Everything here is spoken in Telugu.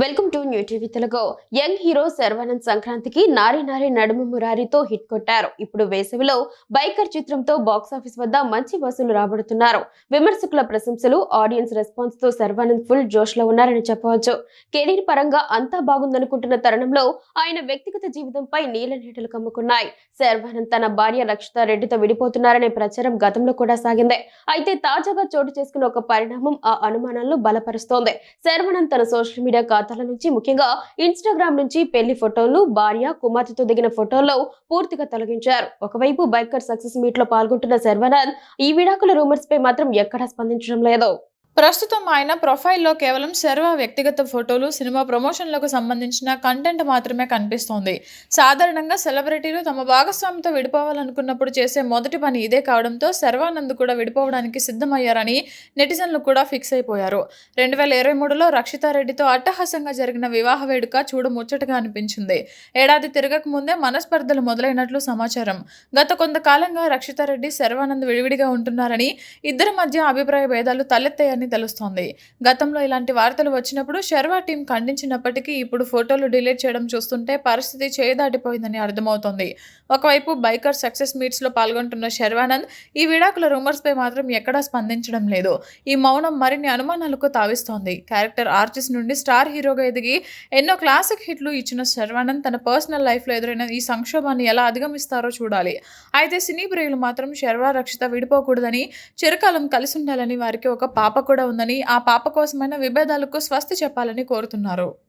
Welcome to new TV Telugu. Young hero Sharwanand సంక్రాంతికి నారి నారి నడుము మురారితో హిట్ కొట్టారు. ఇప్పుడు వేసవిలో బైకర్ చిత్రంతో బాక్సాఫీస్ వద్ద మంచి వసూలు రాబడుతున్నారు. విమర్శకుల ప్రశంసలు, ఆడియన్స్ రెస్పాన్స్ తో శర్వానంద్ ఫుల్ జోష్ లో ఉన్నారని చెప్పవచ్చు. కెరీర్ పరంగా అంతా బాగుందనుకుంటున్న తరుణంలో ఆయన వ్యక్తిగత జీవితంపై నీల నీడలు కమ్ముకున్నాయి. శర్వానంద్ తన భార్య రక్షిత రెడ్డితో విడిపోతున్నారనే ప్రచారం గతంలో కూడా సాగింది. అయితే తాజాగా చోటు చేసుకున్న ఒక పరిణామం ఆ అనుమానాలను బలపరుస్తోంది. శర్వానంద్ తన సోషల్ మీడియా ఖాతాల నుంచి, ముఖ్యంగా ఇన్స్టాగ్రామ్ నుంచి పెళ్లి ఫోటోలు, భార్య, కుమార్తెతో దిగిన ఫోటోల్లో పూర్తిగా తొలగించారు. ఒకవైపు బైకర్ సక్సెస్ మీట్ లో పాల్గొంటున్న శర్వానంద్ ఈ విడాకుల రూమర్స్ పై మాత్రం ఎక్కడా స్పందించడం లేదు. ప్రస్తుతం ఆయన ప్రొఫైల్లో కేవలం శర్వా వ్యక్తిగత ఫోటోలు, సినిమా ప్రమోషన్లకు సంబంధించిన కంటెంట్ మాత్రమే కనిపిస్తోంది. సాధారణంగా సెలబ్రిటీలు తమ భాగస్వామితో విడిపోవాలనుకున్నప్పుడు చేసే మొదటి పని ఇదే కావడంతో శర్వానంద్ కూడా విడిపోవడానికి సిద్ధమయ్యారని నెటిజన్లు కూడా ఫిక్స్ అయిపోయారు. 2023లో రక్షితారెడ్డితో అట్టహాసంగా జరిగిన వివాహ వేడుక చూడముచ్చటగా అనిపించింది. ఏడాది తిరగక ముందే మనస్పర్ధలు మొదలైనట్లు సమాచారం. గత కొంతకాలంగా రక్షితారెడ్డి, శర్వానంద్ విడివిడిగా ఉంటున్నారని, ఇద్దరి మధ్య అభిప్రాయ భేదాలు తలెత్తాయని తెలుస్తోంది. గతంలో ఇలాంటి వార్తలు వచ్చినప్పుడు శర్వా టీం ఖండించినప్పటికీ ఇప్పుడు ఫోటోలు డిలీట్ చేయడం చూస్తుంటే పరిస్థితి చేదాటిపోయిందని అర్థమవుతోంది. ఒకవైపు బైకర్ సక్సెస్ మీట్స్ లో పాల్గొంటున్న శర్వానంద్ ఈ విడాకుల రూమర్స్ పై మాత్రం ఎక్కడా స్పందించడం లేదు. ఈ మౌనం మరిన్ని అనుమానాలకు తావిస్తోంది. క్యారెక్టర్ ఆర్టిస్ట్ నుండి స్టార్ హీరోగా ఎదిగి ఎన్నో క్లాసిక్ హిట్లు ఇచ్చిన శర్వానంద్ తన పర్సనల్ లైఫ్ లో ఎదురైన ఈ సంక్షోభాన్ని ఎలా అధిగమిస్తారో చూడాలి. అయితే సినీ ప్రియులు మాత్రం శర్వా, రక్షిత విడిపోకూడదని, చిరకాలం కలిసి ఉండాలని, వారికి ఒక పాప కూడా ఉందని, ఆ పాప కోసమైన విభేదాలకు స్వస్తి చెప్పాలని కోరుతున్నారు.